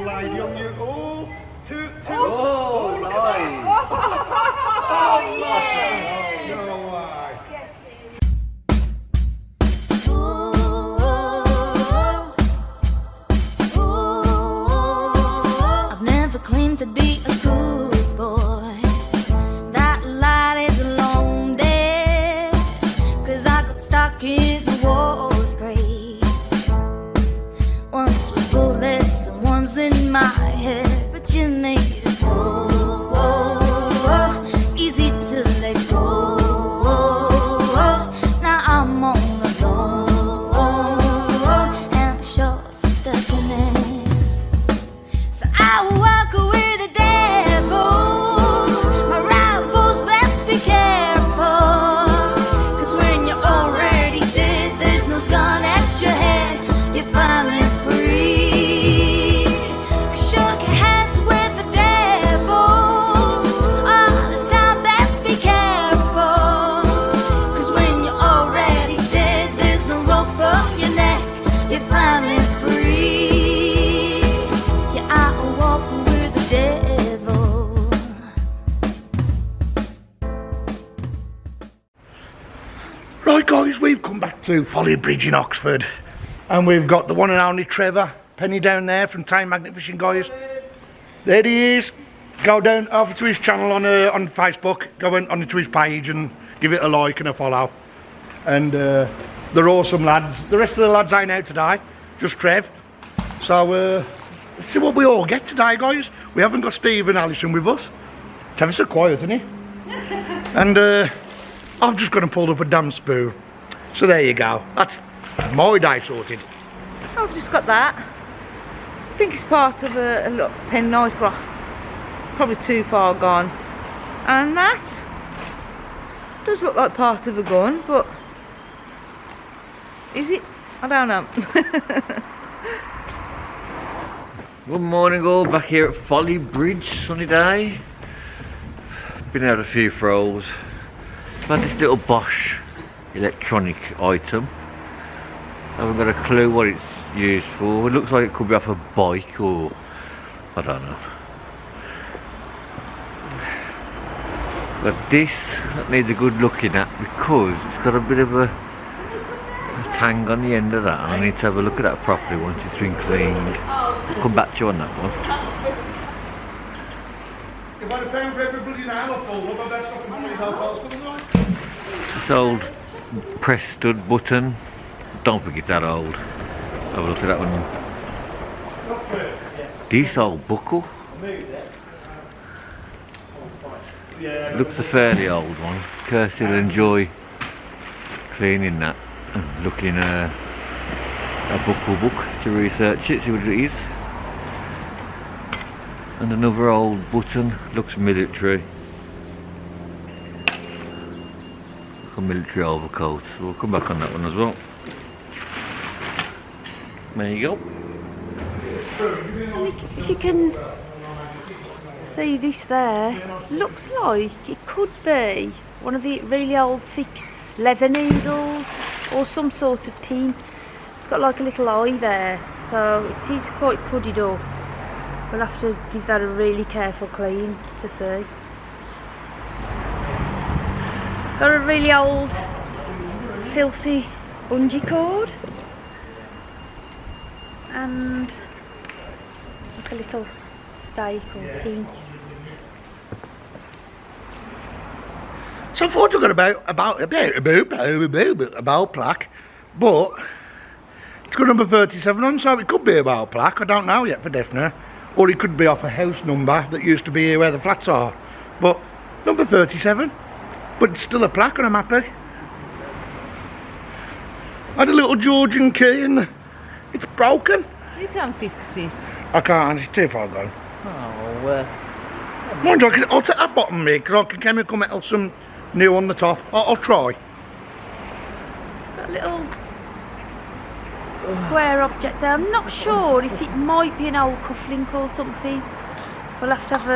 little lady on you. Oh, two. Oh, nice. Oh, yeah. No way. I've never claimed to be a good boy. That light is a long day, 'cause I got stuck in the war's grave. Once with bullets and one's in my head, but you made it so easy to let go. Now I'm all alone, and the shore's deafening. So I will walk away the devil. My rivals best be careful, 'cause when you're already dead, there's no gun at your head. You're finally free. I shook hands with the devil. All this time best be careful, 'cause when you're already dead, there's no rope for your neck. You're finally free. Yeah, I'll walk with the devil. Right, guys, we've come back to Folly Bridge in Oxford, and we've got the one and only Trevor Penny down there from Time Magnet Fishing, guys. There he is. Go down over to his channel on Facebook. Go onto his page and give it a like and a follow. And they're awesome lads. The rest of the lads ain't out today, just Trev. So let's see what we all get today, guys. We haven't got Steve and Alison with us. It's ever so quiet, isn't he? And I've just gone and pulled up a damn spoon. So there you go. That's my day sorted. I've just got that. I think it's part of a little penknife rod, probably too far gone. And that does look like part of a gun, but is it? I don't know. Good morning all, back here at Folly Bridge, sunny day. Been out a few throws. I've had this little Bosch electronic item. I haven't got a clue what it's used for. It looks like it could be off a bike or I don't know. But this that needs a good looking at, because it's got a bit of a tang on the end of that, and I need to have a look at that properly once it's been cleaned. I'll come back to you on that one. If I'd have paid for everybody now, I've pulled up, I bet something from these hotels for the night. This old press stud button, don't think it's that old. Have a look at that one. This old buckle. Looks a fairly old one. Kirsty will enjoy cleaning that and looking in a buckle book to research it, see what it is. And another old button, looks military. Like a military overcoat, so we'll come back on that one as well. There you go. If you can see this there, looks like it could be one of the really old thick leather needles or some sort of pin. It's got like a little eye there, so it is quite cruddied up. We'll have to give that a really careful clean to see. Got a really old filthy bungee cord and like a little stake or pin. So I thought I got about plaque, but it's got number 37 on, so it could be about plaque. I don't know yet for definite, or it could be off a house number that used to be here where the flats are. But number 37, but it's still a plaque, and I'm happy. I had a little Georgian key and it's broken. You can fix it. I can't, it's too far gone. Oh, Mind you, I'll take that bottom here, because I can chemical metal some new on the top. I'll try. Got a little square object there. I'm not sure if it might be an old cufflink or something. We'll have to have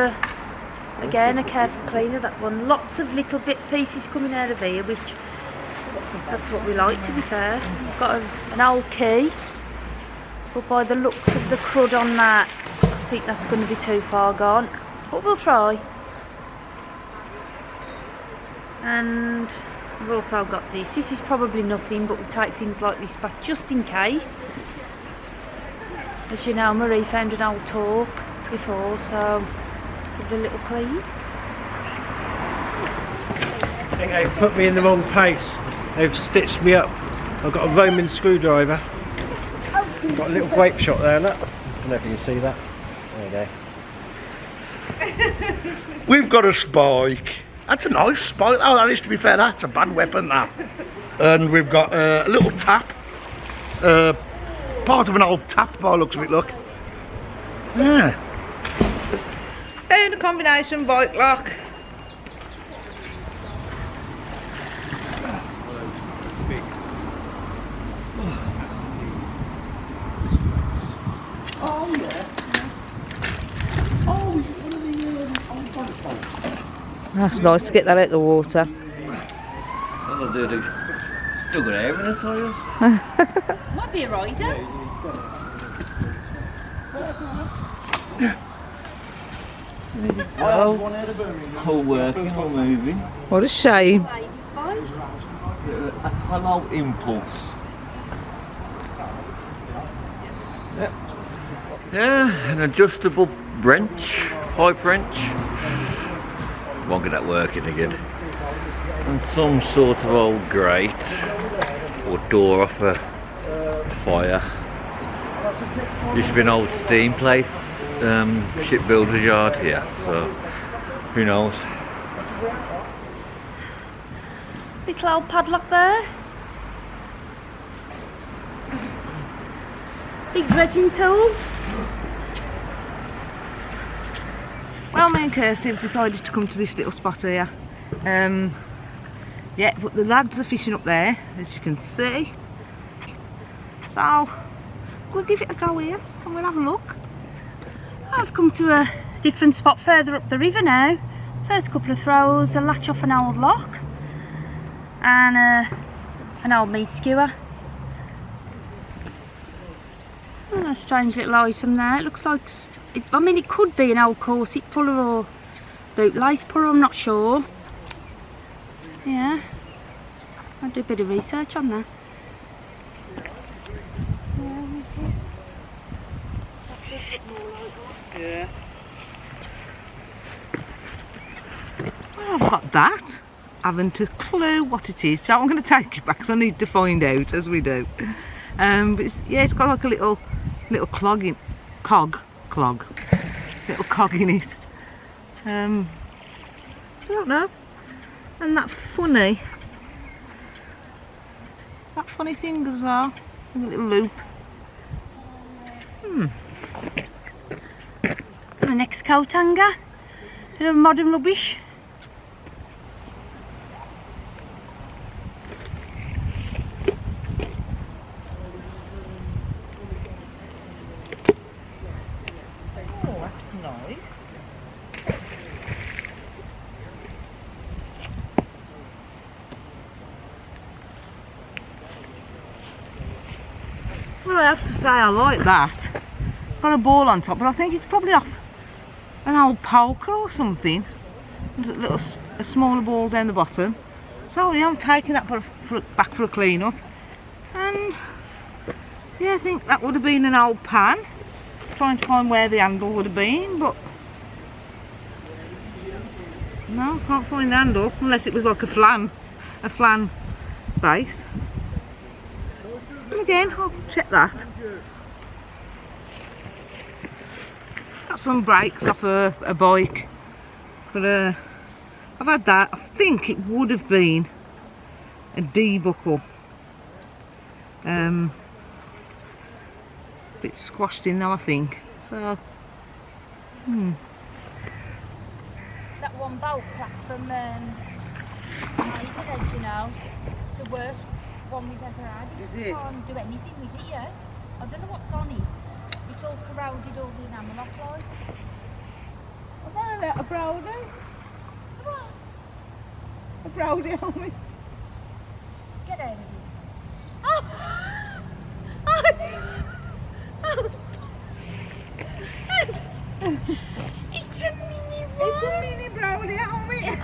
a careful clean of that one. Lots of little bit pieces coming out of here, which that's what we like, to be fair. We've got an old key, but by the looks of the crud on that, think that's going to be too far gone, but we'll try. And we've also got this. This is probably nothing, but we take things like this back just in case. As you know, Marie found an old torque before, so give it a little clean. I think they've put me in the wrong place. They've stitched me up. I've got a Roman screwdriver. Got a little grape shot there, look. I don't know if you can see that. There you go. We've got a spike. That's a nice spike. Oh, that is, to be fair, that's a bad weapon, that. And we've got a little tap. Part of an old tap by the looks of it, look. Yeah. Found a combination bike lock. Oh, yeah. Oh, it's one of the old bike spikes. That's nice to get that out of the water. Well, they're still got air in the tyres. Might be a rider. Well, all working, all moving. What a shame. Ladies' bike. Hello, impulse. Yeah, an adjustable wrench, pipe wrench. Won't get that working again. And some sort of old grate or door off a fire. Used to be an old steam place, shipbuilder's yard here, so who knows. Little old padlock there. Big dredging tool. Well, me and Kirsty have decided to come to this little spot here. Yeah, but the lads are fishing up there, as you can see. So, we'll give it a go here and we'll have a look. I've come to a different spot further up the river now. First couple of throws, a latch off an old lock and an old meat skewer. Oh, a strange little item there. It looks like, I mean, it could be an old corset puller or bootlace puller, I'm not sure. Yeah, I'll do a bit of research on that. Yeah. Well, I've got that. I haven't a clue what it is, so I'm going to take it back because I need to find out as we do. But it's got like a little cog, little cog in it. I don't know. And that funny thing as well, a little loop. An ex-coat hanger, a little modern rubbish. Oh, that's nice. Well, I have to say I like that. Got a ball on top, but I think it's probably off an old poker or something. There's a smaller ball down the bottom. So yeah, I'm taking that back for a clean up. And yeah, I think that would have been an old pan. Trying to find where the handle would have been, but no, can't find the handle unless it was like a flan base. But again, I'll check that. Got some brakes off a bike, but I've had that. I think it would have been a D-buckle. Bit squashed in now, I think. So, That one bolt crack from Maidenhead, you know, the worst one we've ever had. Is You it? can't do anything with it yet. I don't know what's on it. It's all corroded, all the enamel off like. I found out a brownie. A brownie helmet. Get out of here. Oh! Oh! Oh! It's a mini It's a mini brownie helmet.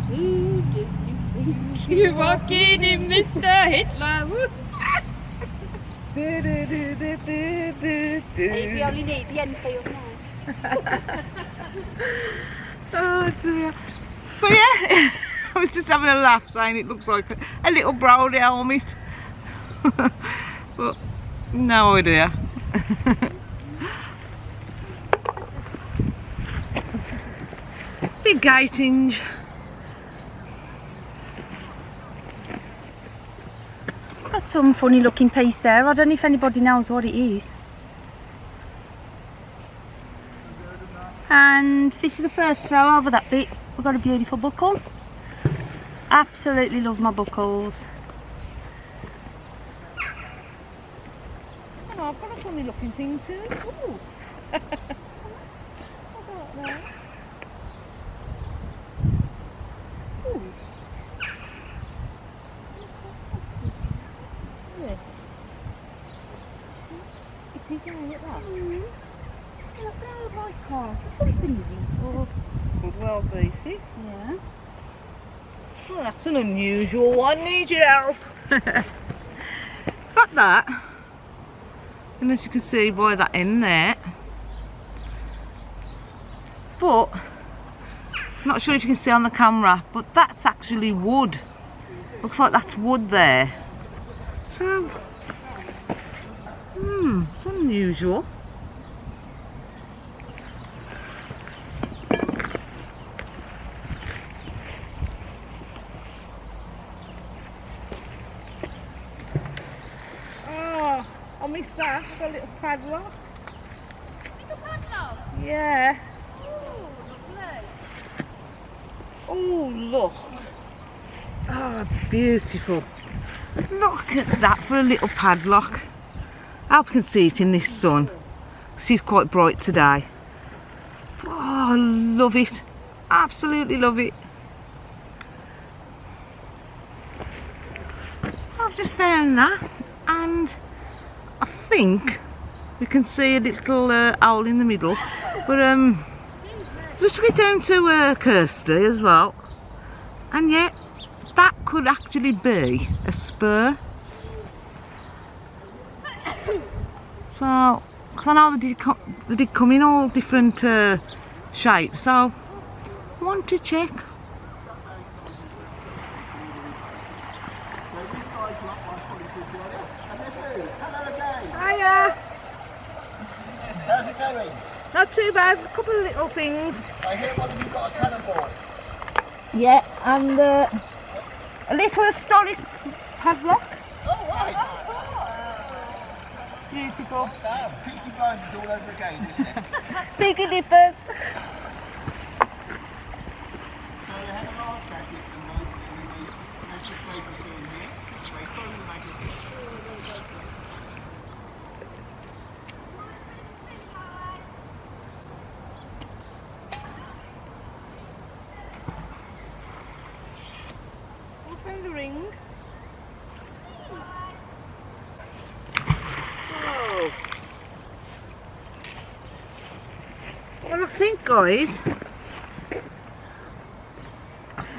Who do you think you're walking in, Mr. Hitler? We only need the Enfield now. Oh dear. But yeah, I was just having a laugh saying it looks like a little brownie helmet. But no idea. Big gating. Got some funny looking piece there. I don't know if anybody knows what it is. And this is the first throw over that bit. We've got a beautiful buckle. Absolutely love my buckles. Oh, I've got a funny looking thing too. Ooh. Well, basis. Yeah. Well, that's an unusual one. Need your help. Got that. And as you can see by that end there. But not sure if you can see on the camera, but that's actually wood. Looks like that's wood there. So, it's unusual. Oh, I missed that. I've got a little padlock. Little padlock. Yeah. Oh, lovely. Oh, look. Oh, beautiful. Look at that for a little padlock. I hope you can see it in this sun. She's quite bright today. Oh, I love it. Absolutely love it. I've just found that, and I think we can see a little owl in the middle. But just to get down to Kirsty as well. And yet, that could actually be a spur. So, because I know they did come in all different shapes, so I want to check. Hiya! How's it going? Not too bad, a couple of little things. I hear one of you got a cannonball. Yeah, and a little historic padlock. Oh, right. Beautiful. Peaky Blinders all over again, isn't it? Bigger nippers. I found a ring. Oh. Well, I think, guys,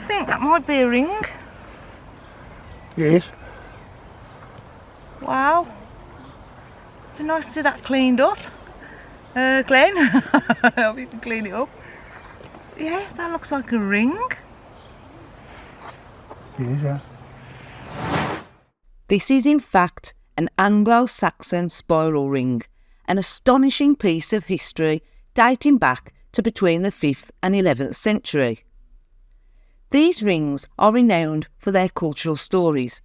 that might be a ring. Yes. Wow. Be nice to see that cleaned up. Glenn, I hope you can clean it up. Yeah, that looks like a ring. Yes, yeah. This is in fact an Anglo-Saxon spiral ring, an astonishing piece of history dating back to between the 5th and 11th century. These rings are renowned for their cultural stories,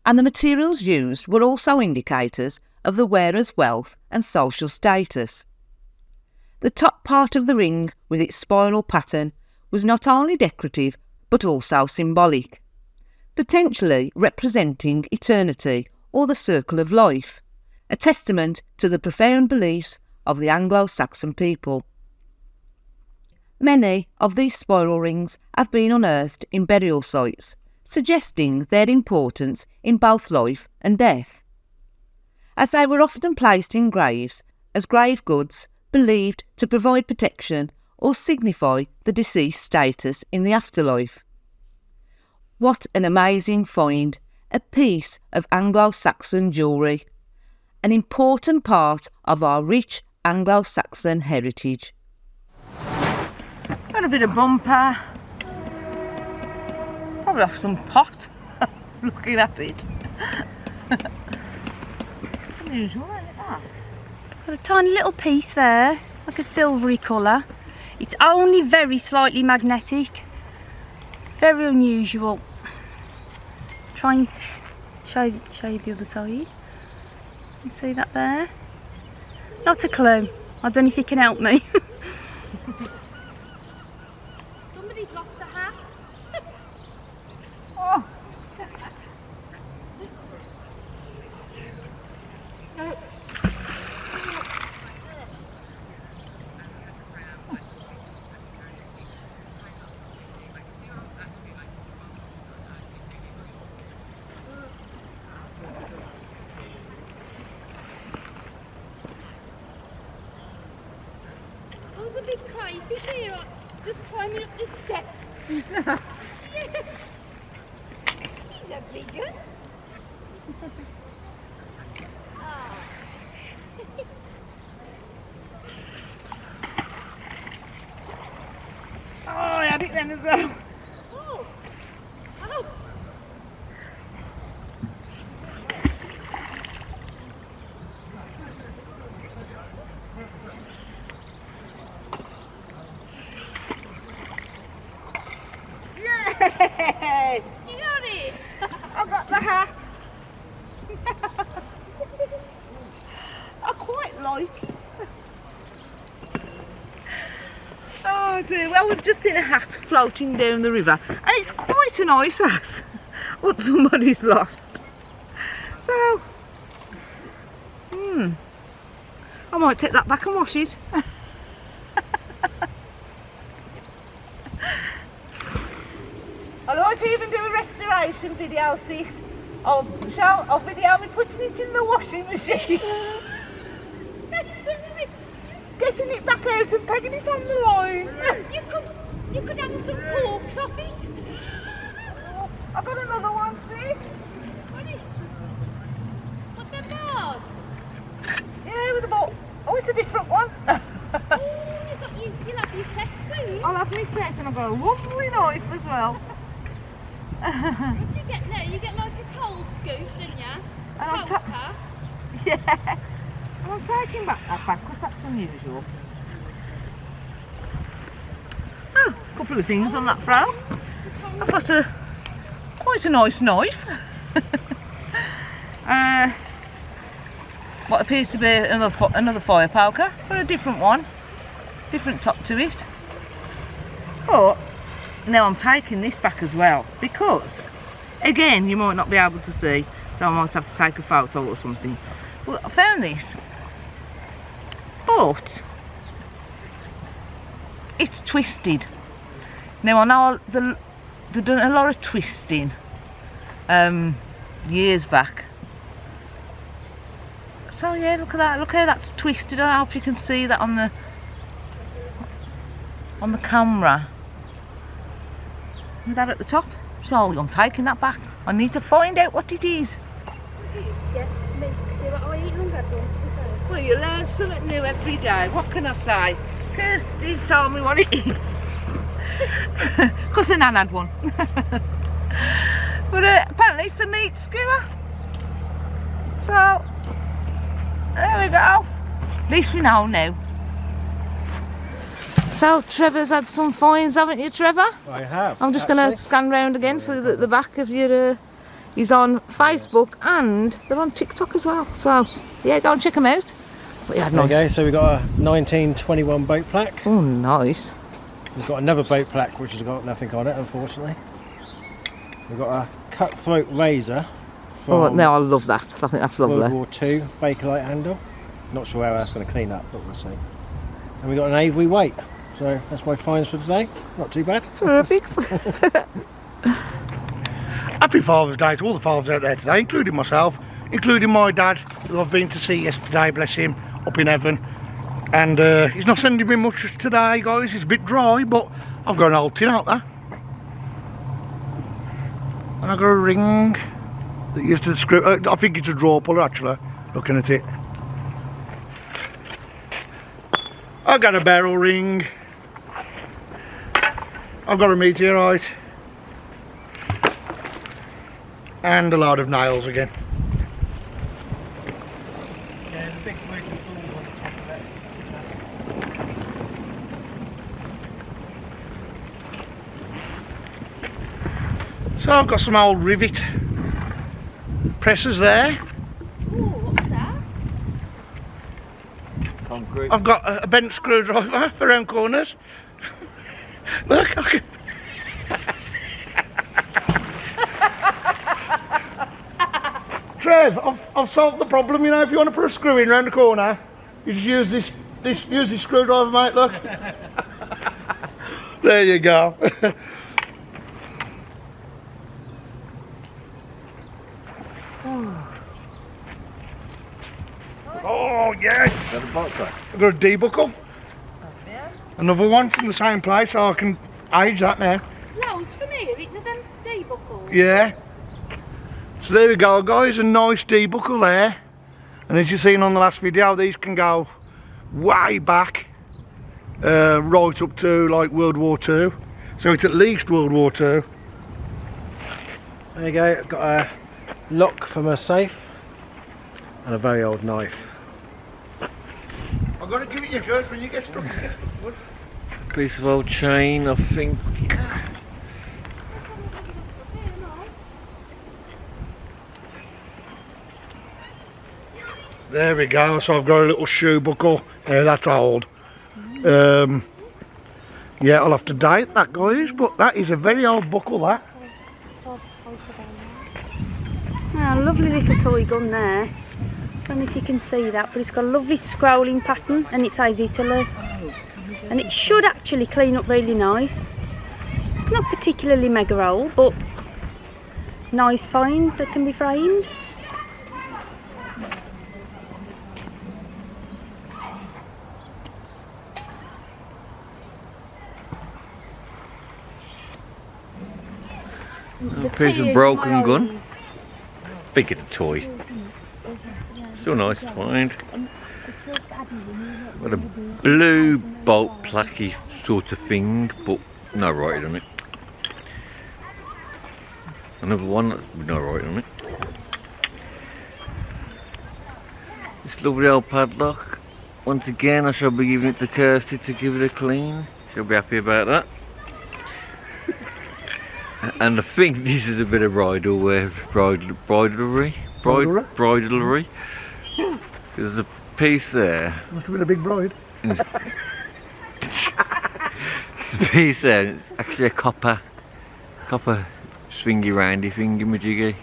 and the materials used were also indicators of the wearer's wealth and social status. The top part of the ring, with its spiral pattern, was not only decorative but also symbolic, potentially representing eternity or the circle of life, a testament to the profound beliefs of the Anglo-Saxon people. Many of these spiral rings have been unearthed in burial sites, suggesting their importance in both life and death, as they were often placed in graves as grave goods believed to provide protection or signify the deceased status in the afterlife. What an amazing find, a piece of Anglo-Saxon jewellery, an important part of our rich Anglo-Saxon heritage. Got a bit of bumper. Probably off some pot. Looking at it. Unusual, isn't it, that? Got a tiny little piece there, like a silvery colour. It's only very slightly magnetic. Very unusual. Try and show you the other side. You see that there? Not a clue. I don't know if you can help me. Somebody's lost a hat. Oh. There's a big crayfish here, just climbing up this step. Yes. He's a big one. Oh, I had it then as well. Oh. Oh. Yay! You got it. I got the hat. I quite like it. Oh dear, well we've just seen a hat floating down the river and it's quite a nice hat. What somebody's lost. So, I might take that back and wash it. I might even do a restoration video, sis. I'll video me putting it in the washing machine. Getting it back out and pegging it on the line. You could have some corks off it. I've got another one, sis. What the bars? Yeah, with a ball. Oh, it's a different one. You'll have your set soon. I'll have my set and I've got a lovely knife as well. What do you get there? You get like a coal scoop, don't you? And I'm Poker. Yeah. And I'm taking back that back because that's unusual. Oh, a couple of things on that throw. I've got quite a nice knife. What appears to be another fire poker, but a different one. Different top to it. But now I'm taking this back as well because, again, you might not be able to see, so I might have to take a photo or something. Well, I found this, but it's twisted. Now I know they've done a lot of twisting years back. So yeah, look at that. Look how that's twisted. I hope you can see that on the camera. With that at the top. So I'm taking that back. I need to find out what it is. Well, you learn something new every day. What can I say? Kirsty's told me what it is. Because Nan had one. But apparently it's a meat skewer. So, there we go. At least we know now. So Trevor's had some finds, haven't you, Trevor? I have. I'm just going to scan round again for the back of your... he's on Facebook and they're on TikTok as well. So, yeah, go and check them out. But yeah, There nice. you go, so we've got a 1921 boat plaque. Oh, nice. We've got another boat plaque which has got nothing on it, unfortunately. We've got a cutthroat razor Oh, from no, I love that. I think that's lovely. World War II Bakelite handle. Not sure how that's going to clean up, but we'll see. And we've got an Avery weight. So that's my finds for today. Not too bad. Perfect. Happy Father's Day to all the fathers out there today, including myself, including my dad, who I've been to see yesterday, bless him, up in heaven. And he's not sending me much today, guys. It's a bit dry, but I've got an old tin out there. And I've got a ring that used to screw. I think it's a draw puller, actually, looking at it. I've got a barrel ring. I've got a meteorite. And a load of nails again. Yeah, the big wooden ball on top of it. So I've got some old rivet presses there. Ooh, what's that? Concrete. I've got a bent screwdriver for round corners. Look, I can... Trev, I've solved the problem. You know, if you want to put a screw in round the corner, you just use this screwdriver, mate. Look. There you go. Oh yes! Got a box back. I've got a D-buckle. Another one from the same place, so I can age that now. Loads from here, isn't them day buckles? Yeah. So there we go, guys, a nice D-buckle there. And as you've seen on the last video, these can go way back, right up to like World War II. So it's at least World War II. There you go, got a lock for my safe and a very old knife. I've got to give it you first when you get stuck. Piece of old chain, I think. There we go, so I've got a little shoe buckle. Yeah, that's old. Yeah, I'll have to date that, guys, but that is a very old buckle, that. Oh, lovely little toy gun there. I don't know if you can see that, but it's got a lovely scrolling pattern and it says Italy. And it should actually clean up really nice. Not particularly mega old, but nice find that can be framed. A piece of broken gun. I think it's a toy. Still nice to find. Got a blue bolt placky sort of thing, but no writing on it. Another one that's no writing on it. This lovely old padlock. Once again, I shall be giving it to Kirsty to give it a clean. She'll be happy about that. And I think this is a bit of bridalry. There's a piece there. Must have been a big bride. There's a piece there. It's actually a copper swingy roundy thingy-majiggy.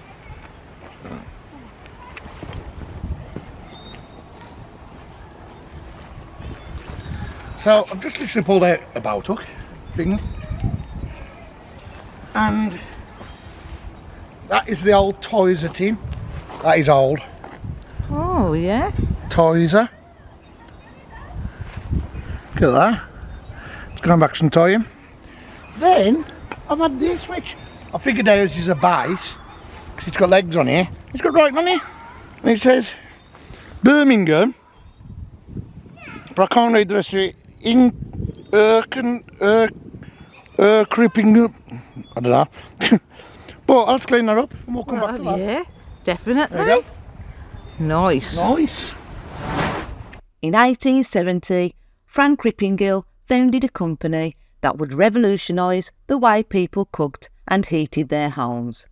So I've just literally pulled out a bow hook thing. And that is the old Toyser tin. That is old. Oh, yeah. Toyser. Look at that. It's gone back some time. Then I've had this, which I figured out is a base because it's got legs on here. It's got writing on here, and it says Birmingham, but I can't read the rest of it. In creeping. I don't know. But I'll just clean that up and we'll come back to that. Yeah, definitely. There you go. Nice. Nice. In 1870, Frank Rippingill founded a company that would revolutionise the way people cooked and heated their homes.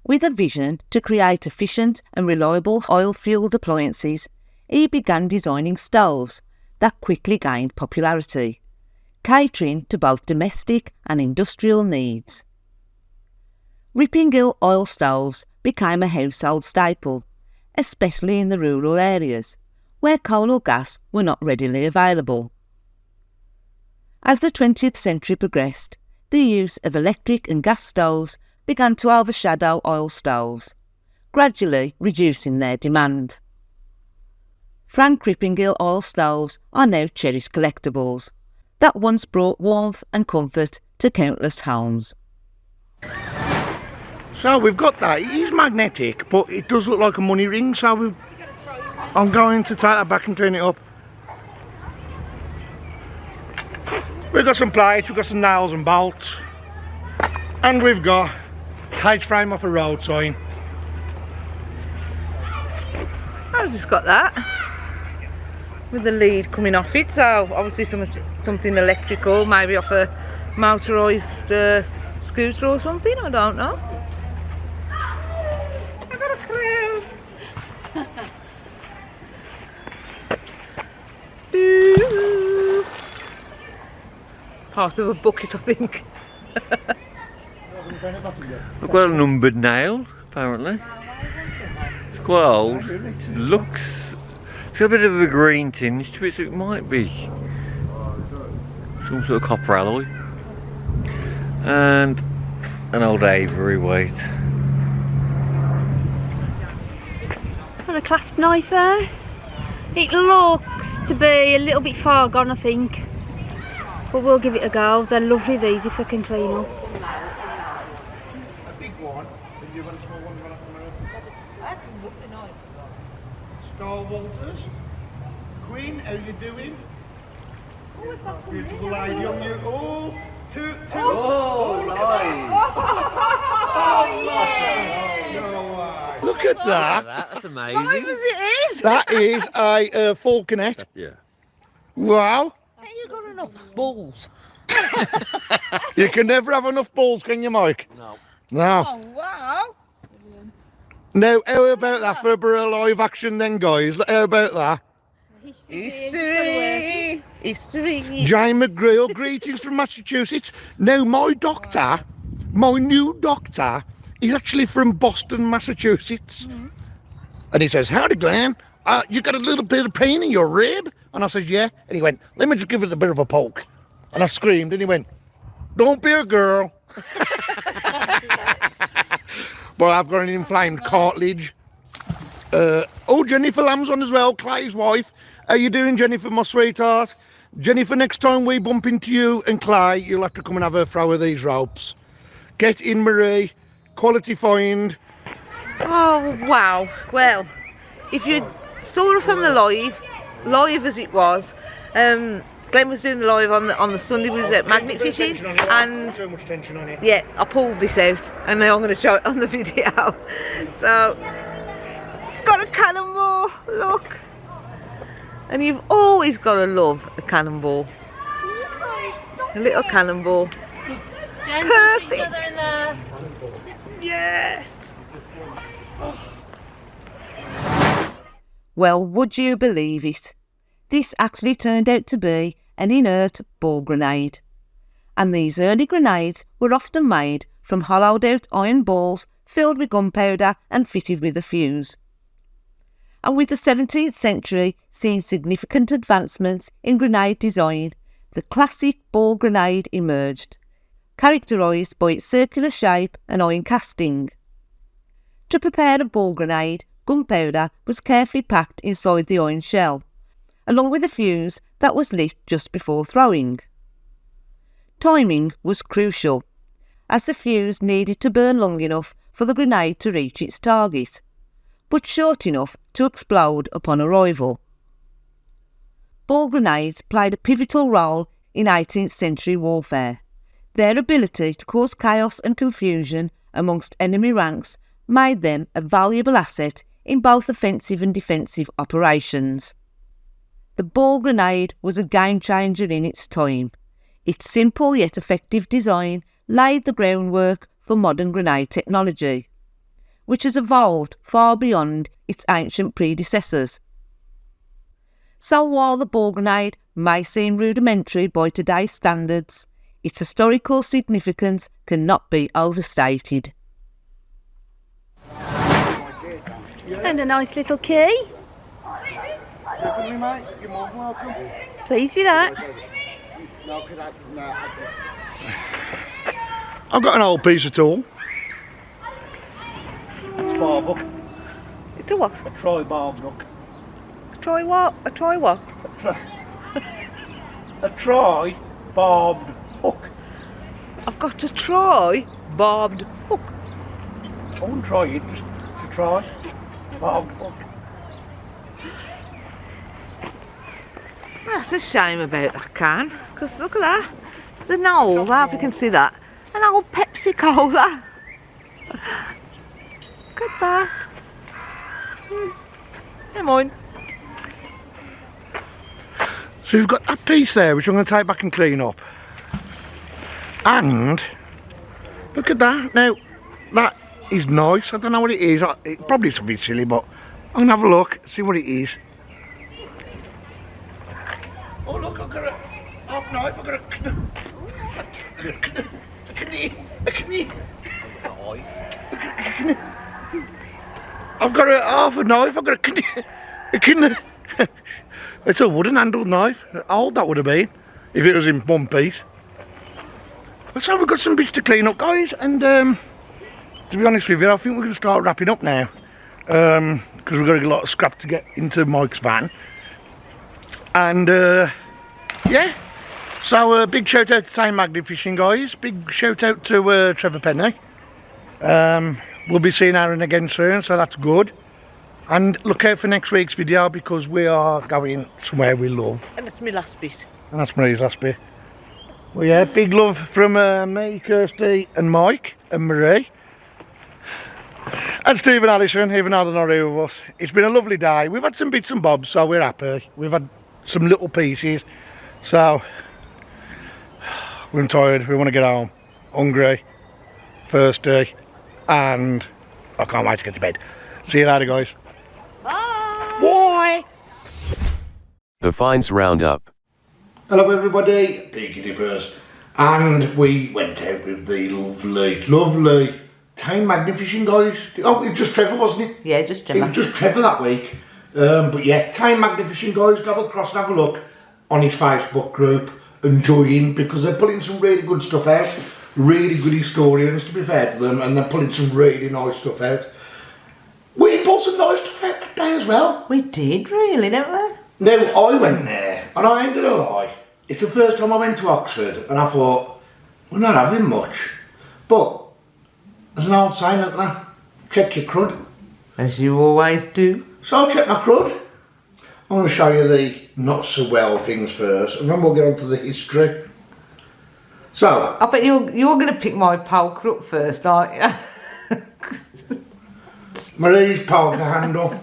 With a vision to create efficient and reliable oil-fuelled appliances, he began designing stoves that quickly gained popularity, catering to both domestic and industrial needs. Rippingill oil stoves became a household staple, especially in the rural areas, where coal or gas were not readily available. As the 20th century progressed, the use of electric and gas stoves began to overshadow oil stoves, gradually reducing their demand. Frank Rippingill oil stoves are now cherished collectibles that once brought warmth and comfort to countless homes. So we've got that. It is magnetic, but it does look like a money ring, so I'm going to take that back and turn it up. We've got some plates, we've got some nails and bolts, and we've got H-frame off a road sign. I've just got that with the lead coming off it, so obviously something electrical, maybe off a motorised scooter or something, I don't know. I've got a clue. Ooh. Part of a bucket, I think. I've got a numbered nail, apparently. It's quite old. Looks... It's got a bit of a green tinge to it, so it might be some sort of copper alloy. And an old Avery weight. And a clasp knife there. It looks to be a little bit far gone, I think. But we'll give it a go. They're lovely, these, if they can clean up. A big one, and you've got a small one, you've got to come out. That's a lovely knife. Star Walters. Queen, how you doing? Beautiful lady on you. Oh, two. Oh, nice! Look at that. That's amazing. That is a falconet. Yeah. Wow. You got enough balls. You can never have enough balls, can you, Mike? No. No. Oh wow. Now, how about that for a bit of live action then, guys? How about that? History. Jane McGreal, greetings from Massachusetts. Now, my new doctor, is actually from Boston, Massachusetts. And he says, howdy, Glenn. You got a little bit of pain in your rib? And I says, yeah. And he went, let me just give it a bit of a poke. And I screamed, and he went, don't be a girl. But I've got an inflamed cartilage. Oh, Jennifer Lamb's on as well, Clay's wife. How you doing, Jennifer, my sweetheart? Jennifer, next time we bump into you and Clay, you'll have to come and have a throw of these ropes. Get in, Marie. Quality find. Oh wow. Well, if you saw us on the live as it was, Glenn was doing the live on the Sunday. We was at magnet fishing, and So much tension on it. yeah, I pulled this out, and now I'm going to show it on the video. So, got a cannonball. Look, and you've always got to love a cannonball. A little cannonball. Perfect. Yes. Well, would you believe it? This actually turned out to be an inert ball grenade. And these early grenades were often made from hollowed out iron balls filled with gunpowder and fitted with a fuse. And with the 17th century seeing significant advancements in grenade design, the classic ball grenade emerged, characterised by its circular shape and iron casting. To prepare a ball grenade, gunpowder was carefully packed inside the iron shell, along with a fuse that was lit just before throwing. Timing was crucial, as the fuse needed to burn long enough for the grenade to reach its target, but short enough to explode upon arrival. Ball grenades played a pivotal role in 18th century warfare. Their ability to cause chaos and confusion amongst enemy ranks made them a valuable asset in both offensive and defensive operations. The ball grenade was a game changer in its time. Its simple yet effective design laid the groundwork for modern grenade technology, which has evolved far beyond its ancient predecessors. So while the ball grenade may seem rudimentary by today's standards, its historical significance cannot be overstated. And a nice little key. Definitely, mate. You're more than welcome. Pleased with that. I've got an old piece of tool. barb hook. It's a what? A tri-barb hook. Try what? A try what? A tri-barbed hook. I've got to try barbed hook. I wouldn't try it, just to try. Barbed hook. That's a shame about that can, because look at that. It's an old, I hope you can see that. An old Pepsi Cola. Look at that. Never mind. So we've got that piece there, which I'm going to take back and clean up. And look at that. Now, that is nice. I don't know what it is. It probably is something silly, but I'm going to have a look, see what it is. Oh look, I've got a half knife. I've got I've got a half a knife. I've got a It's a wooden handled knife. How old that would have been if it was in one piece. So we've got some bits to clean up, guys, and to be honest with you, I think we're going to start wrapping up now, because we've got a lot of scrap to get into Mike's van. And yeah, so big shout out to Time Magnet Fishing, guys. Big shout out to Trevor Penny. We'll be seeing Aaron again soon, so that's good. And look out for next week's video, because we are going somewhere we love. And that's my last bit. And that's Marie's last bit. Well, yeah, big love from me, Kirsty, and Mike, and Marie. And Steve and Alison, even though they're not here with us. It's been a lovely day. We've had some bits and bobs, so we're happy. We've had some little pieces, so we're tired. We want to get home. Hungry, thirsty, and I can't wait to get to bed. See you later, guys. Bye. The Finds Roundup. Hello everybody, Peaky Dippers, and we went out with the lovely Time Magnet Fishing, guys. Oh, it was just Trevor, wasn't it? Yeah, just It Trevor. was just Trevor that week. But yeah, Time Magnet Fishing, guys, go across and have a look on his Facebook group and join, because they're putting some really good stuff out. Really good historians, to be fair to them, and they're putting some really nice stuff out. We pulled some nice stuff out that day as well. We did, really, didn't we? Now, I went there, and I ain't gonna lie, it's the first time I went to Oxford, and I thought, we're not having much. But, there's an old saying, isn't there? Check your crud. As you always do. So I'll check my crud. I'm going to show you the not so well things first, and then we'll get on to the history. So, I bet you're going to pick my poker up first, aren't you? Marie's poker handle.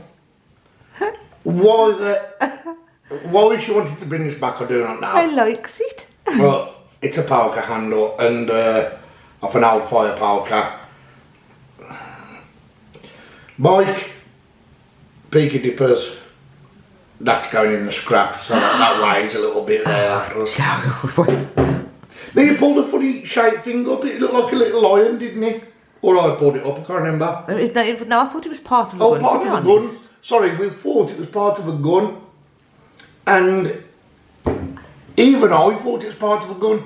Why she wanted to bring this back, I do not know. I likes it. Well, it's a poker handle, and off an old fire poker. Mike, Peaky Dippers, that's going in the scrap, so that weighs a little bit there. That does. Now you pulled a funny shaped thing up, it looked like a little lion, didn't it? Or I pulled it up, I can't remember. No, I thought it was part of a Oh, gun. part to of a be gun. honest. Sorry, we thought it was part of a gun. And even I thought it was part of a gun.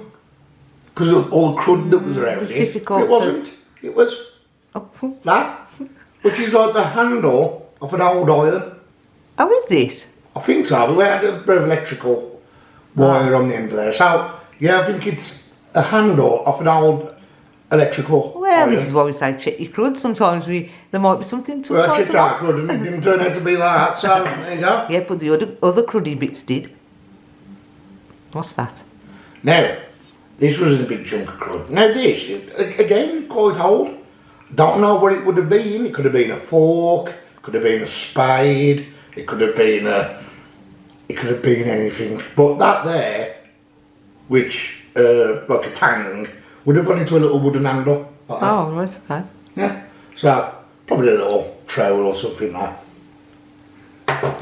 Because of all the crud that was around was it. difficult It wasn't. It was Oh, that. Which is like the handle of an old iron. how is it? I think so. We had a bit of electrical wire on the end of there. So, yeah, I think it's a handle of an old electrical Well, iron. this is why we say check your crud. Sometimes there might be something to Well, I try checked to out crud and it didn't turn out to be like that. So, there you go. Yeah, but the other cruddy bits did. What's that? Now, this wasn't a big chunk of crud. Now this, again, quite old. Don't know what it would have been. It could have been a fork, could have been a spade, it could have been anything. But that there, which, like a tang, would have gone into a little wooden handle. Like that. Oh, right, okay. Yeah. So, probably a little trowel or something like that.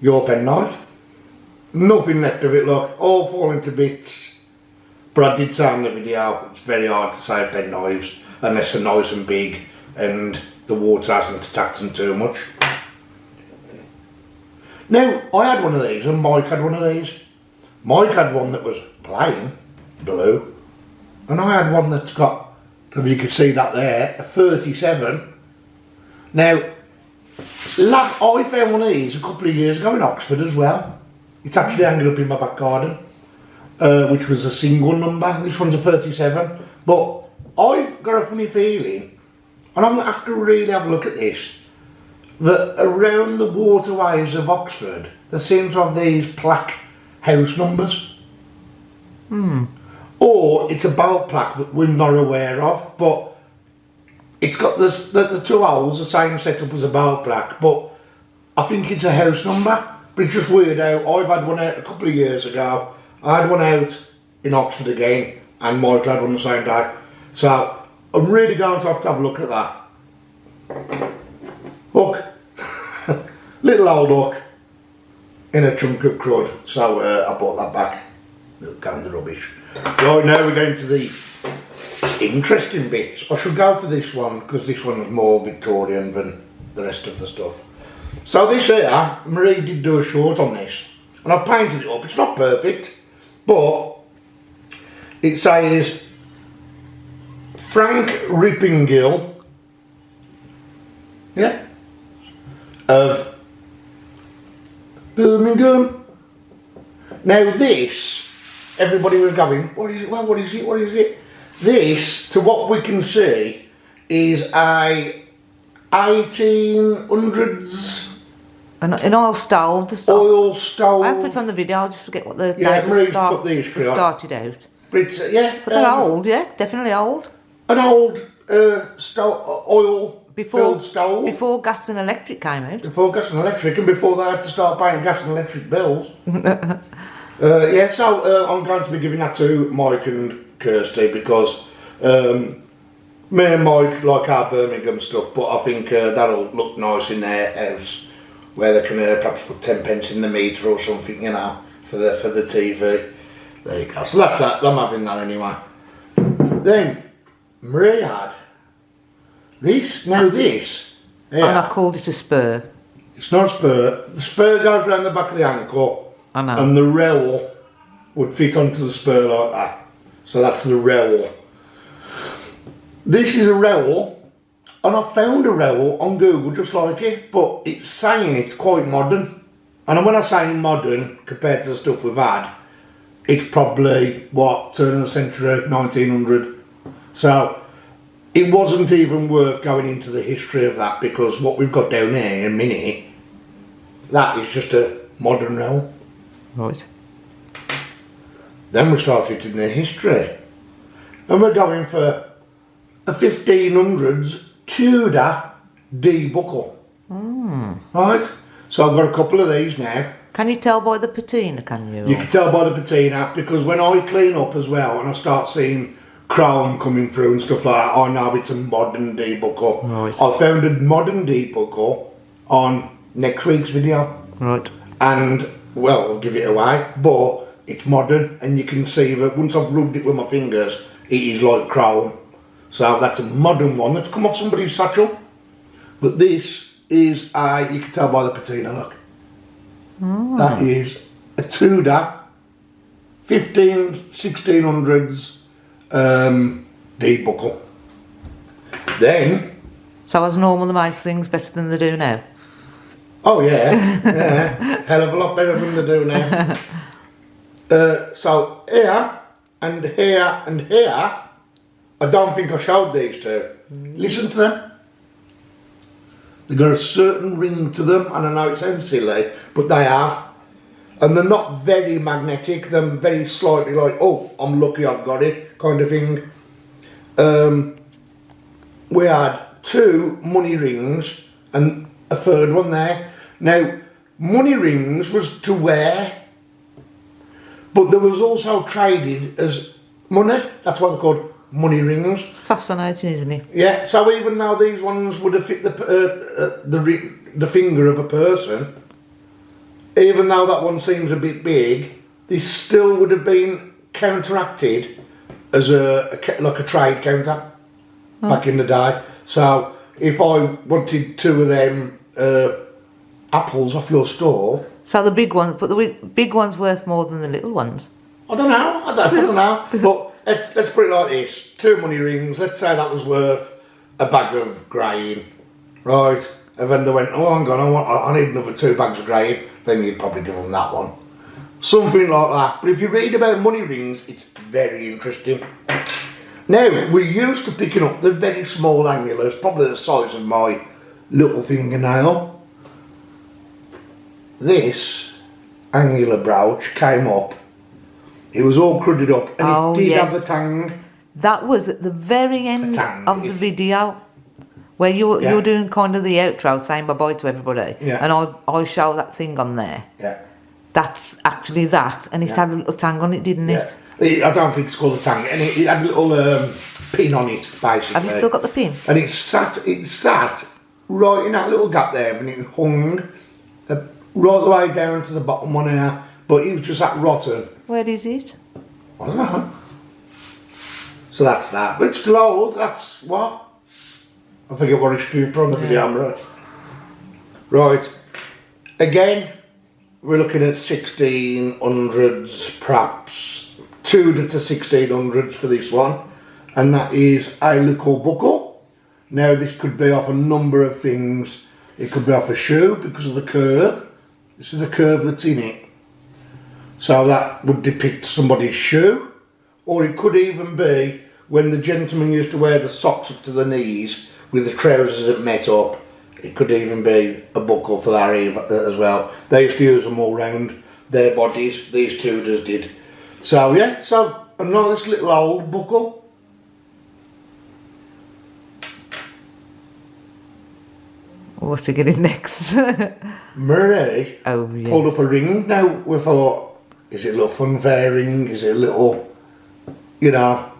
Your penknife. Nothing left of it, look, all falling to bits. But I did say in the video, it's very hard to save pen knives unless they're nice and big and the water hasn't attacked them too much. Now, I had one of these and Mike had one of these. Mike had one that was plain, blue, and I had one that's got, if you can see that there, a 37 Now, I found one of these a couple of years ago in Oxford as well. It's actually hanging up in my back garden, which was a single number. This one's a 37. But I've got a funny feeling, and I'm going to have to really have a look at this, that around the waterways of Oxford, they seem to have these plaque house numbers. Or it's a boat plaque that we're not aware of, but it's got this, the two holes, the same setup as a boat plaque, but I think it's a house number. But it's just weird how I've had one out a couple of years ago, I had one out in Oxford again, and Michael had one the same day. So I'm really going to have a look at that. Hook. Little old hook in a chunk of crud, so I bought that back. It'll go in the rubbish. Right, now we're going to the interesting bits. I should go for this one because this one is more Victorian than the rest of the stuff. So this here, Marie did do a short on this, and I've painted it up. It's not perfect, but it says Frank Rippingill, yeah, of Birmingham. Now this, everybody was going, what is it? Well, what is it? What is it? This, to what we can see, is a 1800s An oil stove. The stove. oil stove. I put it on the video. I just forget what the Yeah, date Marie's put the history on. started out. But it's, yeah, But they're old, yeah, definitely old. an old oil filled stove. Before gas and electric came out. Before gas and electric, and before they had to start paying gas and electric bills. Yeah, so I'm going to be giving that to Mike and Kirsty because me and Mike like our Birmingham stuff, but I think that'll look nice in their house where they can perhaps put 10 pence in the meter or something, you know, for the TV. There you go. So that's that. I'm having that anyway. Then Marie had this. Now this. Yeah, And I called it a spur. it's not a spur. The spur goes around the back of the ankle. I know. And the rowel would fit onto the spur like that. So that's the rowel. This is a rowel, and I found a rowel on Google just like it, but it's saying it's quite modern. And when I say modern compared to the stuff we've had, it's probably, what, turn of the century, 1900. So it wasn't even worth going into the history of that, because what we've got down there in a minute, that is just a modern rowel. Right. Then we started in the history, and we're going for a 1500s Tudor D buckle. Right, so I've got a couple of these now. Can you tell by the patina, can you? You can tell by the patina, because when I clean up as well and I start seeing chrome coming through and stuff like that, I know it's a modern D buckle. Right. I found a modern D buckle on next week's video. Right. And, well, I'll give it away, but it's modern, and you can see that once I've rubbed it with my fingers, it is like chrome. So that's a modern one that's come off somebody's satchel. But this is you can tell by the patina, look. That is a Tudor 1600s D buckle. Then, So as normal, they make things better than they do now. oh yeah, hell of a lot better than they do now. So here and here and here, I don't think I showed these two. Listen to them. They've got a certain ring to them, and I know it sounds silly, but they have. And they're not very magnetic, they're very slightly like, oh, I'm lucky I've got it, kind of thing. We had 2 money rings and a third one there. Now, money rings was to wear, but there was also traded as money. That's why they're called money rings. Fascinating, isn't it? Yeah, so even though these ones would have fit the finger of a person, even though that one seems a bit big, this still would have been counteracted as like a trade counter back in the day. So if I wanted 2 of them apples off your store, So the big ones, but the big ones worth more than the little ones. I don't know. I don't know. But let's put it like this: 2 money rings. Let's say that was worth a bag of grain, Right, and then they went, oh, hang on, I need another 2 bags of grain. Then you'd probably give them that one. Something like that. But if you read about money rings, it's very interesting. Now, we're used to picking up the very small angulars, probably the size of my little fingernail. This angular brooch came up. It was all crudded up, and it did have a tang. That was at the very end of the video, where you were doing kind of the outro, saying bye-bye to everybody. Yeah. And I show that thing on there. Yeah. That's actually that, and it had a little tang on it, didn't it? I don't think it's called a tang, and it had a little pin on it, basically. Have you still got the pin? And it sat right in that little gap there, and it hung right the way down to the bottom one here, but it was just that rotten. Where is it? I don't know. So that's that. But it's still old. That's what? I forget what it's used for on the video camera. Right. Again, we're looking at 1600s, perhaps Tudor to 1600s for this one. And that is a little buckle. Now this could be off a number of things. It could be off a shoe because of the curve. This is the curve that's in it. So that would depict somebody's shoe. Or it could even be when the gentleman used to wear the socks up to the knees with the trousers that met up. It could even be a buckle for that as well. They used to use them all round their bodies. These Tudors did. So yeah, so a nice little old buckle. What's he getting next? Murray pulled up a ring. Now we thought, is it a little funfair ring? Is it a little, you know,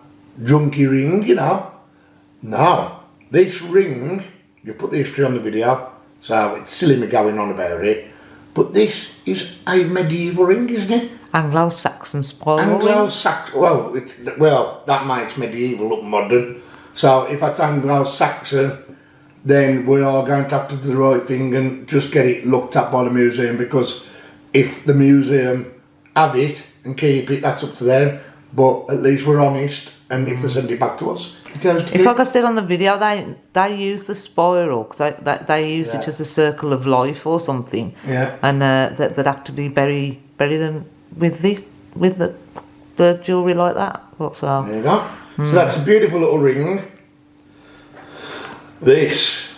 junky ring, you know? No. This ring, you've put the history on the video, so it's silly me going on about it, but this is a medieval ring, isn't it? Anglo-Saxon spiral. Anglo-Saxon, well, that makes medieval look modern. So if that's Anglo-Saxon, then we are going to have to do the right thing and just get it looked at by the museum, because if the museum have it and keep it, that's up to them, but at least we're honest, and if they send it back to us, it's like I said on the video, they use the spiral, cause they use it as a circle of life or something, and that actually bury them with the jewellery like that. So there you go. So that's a beautiful little ring. This.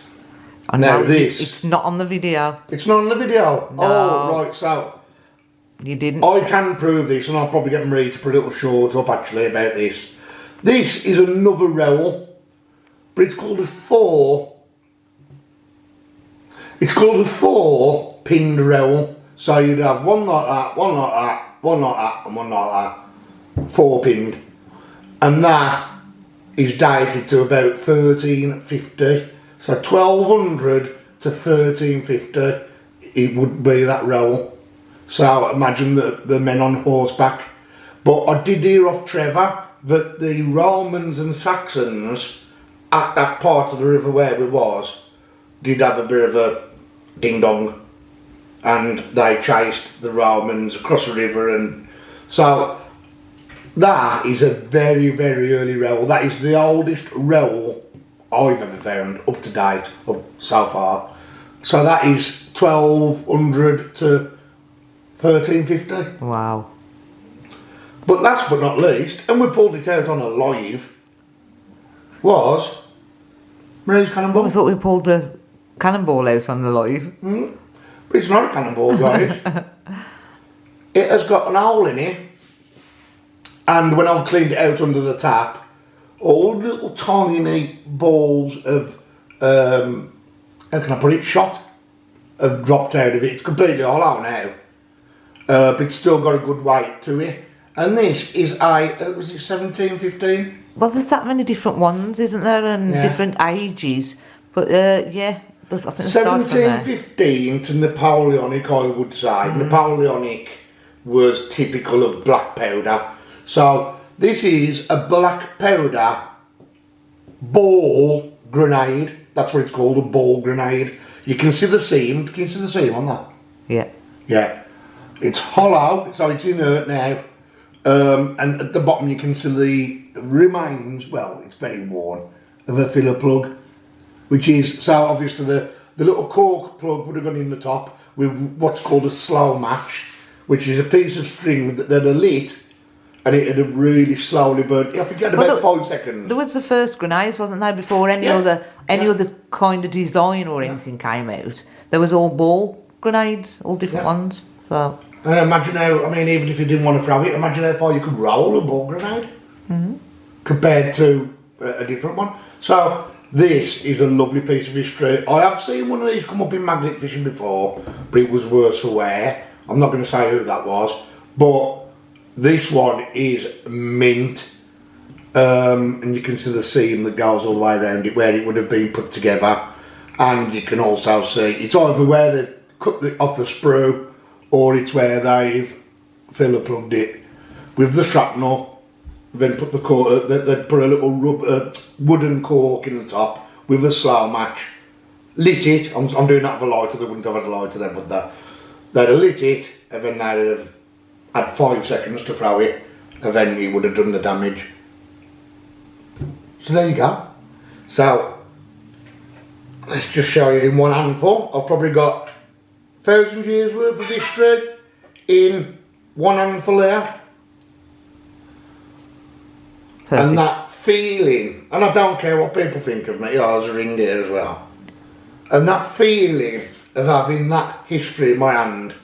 Now this. It's not on the video. It's not on the video. No. Oh right, so you didn't. I can prove this, and I'll probably get Marie to put a little short up actually about this. This is another rowel, but it's called a 4. It's called a 4 pinned rowel. So you'd have one like that, one like that, one like that, and one like that. 4 pinned. And that is dated to about 1350. So 1200 to 1350, it would be that rowel. So imagine the men on horseback. But I did hear off Trevor that the Romans and Saxons at that part of the river where we was did have a bit of a ding dong, and they chased the Romans across the river, and so that is a very, very early rowel. That is the oldest rowel I've ever found up to date so far. So that is 1200 to 1350. Wow. But last but not least, and we pulled it out on a live, was Marie's cannonball. I thought we pulled the cannonball out on the live. But it's not a cannonball, guys. It has got an hole in it, and when I've cleaned it out under the tap, all little tiny balls of, how can I put it, shot have dropped out of it. It's completely hollow now, but it's still got a good weight to it. And this is was it 1715? Well, there's that many different ones, isn't there, and different ages. But yeah, I think 1715 to Napoleonic, I would say. Napoleonic was typical of black powder. So this is a black powder ball grenade. That's what it's called, a ball grenade. You can see the seam. Can you see the seam on that? Yeah. Yeah. It's hollow, so it's inert now. And at the bottom you can see the remains, well, it's very worn, of a filler plug. which is, so obviously the little cork plug would have gone in the top with what's called a slow match, which is a piece of string that they'd have lit and it would have really slowly burnt. I think it had about 5 seconds. There was the first grenades, wasn't there, before any other kind of design or anything came out. There was all ball grenades, all different ones. So. And imagine how, I mean, even if you didn't want to throw it, imagine how far you could roll a ball grenade compared to a different one. So this is a lovely piece of history. I have seen one of these come up in magnet fishing before, but it was worse for wear. I'm not going to say who that was, but this one is mint. And you can see the seam that goes all the way around it where it would have been put together. And you can also see it's either where they cut off the sprue or it's where they've filler plugged it with the shrapnel, then put the cork, they'd put a little wooden cork in the top with a slow match, lit it. I'm doing that with a lighter, they wouldn't have had a lighter then, but they'd have lit it and then they'd have had 5 seconds to throw it and then it would have done the damage. So there you go. So let's just show you in one handful. I've probably got 1,000 years worth of history in one handful here. Perfect. And that feeling, and I don't care what people think of me, there's a ring here as well. And that feeling of having that history in my hand,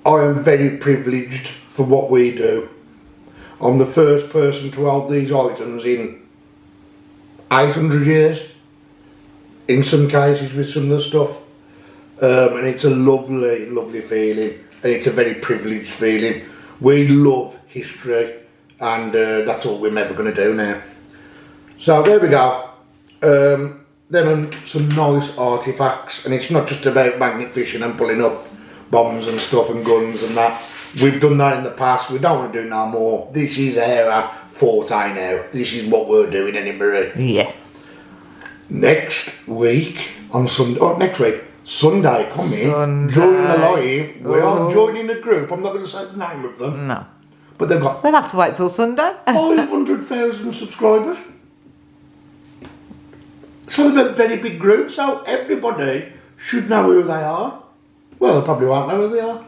I am very privileged for what we do. I'm the first person to hold these items in 800 years, in some cases with some of the stuff. And it's a lovely, lovely feeling, and it's a very privileged feeling. We love history, and that's all we're ever going to do now. So there we go. Then some nice artefacts, and it's not just about magnet fishing and pulling up bombs and stuff and guns and that. We've done that in the past. We don't want to do no more. This is our forte now. This is what we're doing anymore. Yeah. Next week on Sunday, Sunday coming, join the live. We are joining a group. I'm not going to say the name of them. No. But they've got... They'll have to wait till Sunday. 500,000 subscribers. So they're a very big group, so everybody should know who they are. Well, they probably won't know who they are.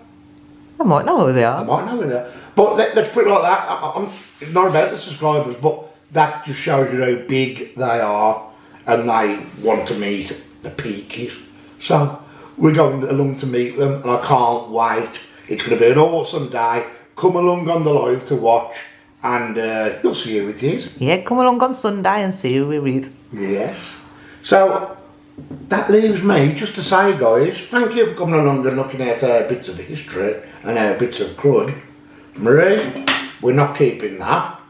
I might know who they are. I might know who they are. But let's put it like that. It's not about the subscribers, but that just shows you how big they are and they want to meet the Peakies. So we're going along to meet them and I can't wait. It's going to be an awesome day. Come along on the live to watch and you'll see who it is. Yeah, come along on Sunday and see who we're with. Yes. So that leaves me just to say, guys, thank you for coming along and looking at our bits of history and our bits of crud. Marie, we're not keeping that.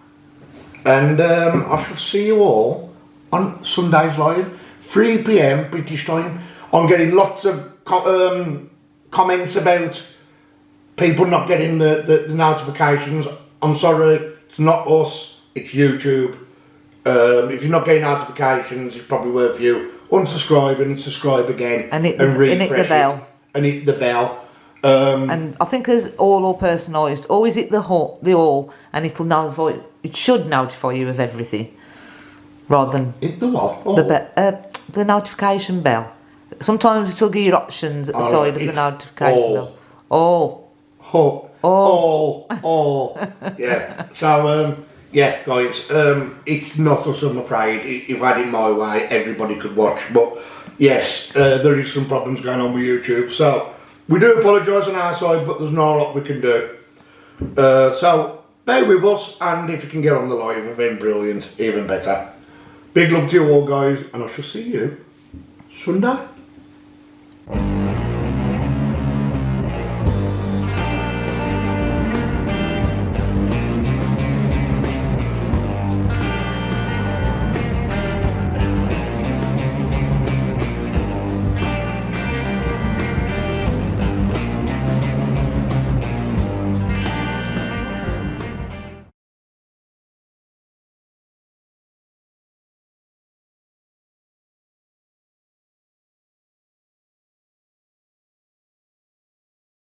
And I shall see you all on Sunday's live, 3 PM British time. I'm getting lots of comments about people not getting the notifications. I'm sorry, it's not us, it's YouTube. If you're not getting notifications, it's probably worth you unsubscribing and subscribe again and hit refresh the bell. And hit the bell. And I think as all or personalised, always hit the all, and it'll notify. It should notify you of everything, rather than hit the what? Oh. The notification bell. Sometimes it'll give you options at the side of the notification bell. All. Yeah. So yeah, guys, it's not us, I'm afraid. If I had it my way, everybody could watch. But yes, there is some problems going on with YouTube. So we do apologise on our side, but there's not a lot we can do. So bear with us, and if you can get on the live, then brilliant, even better. Big love to you all, guys, and I shall see you Sunday.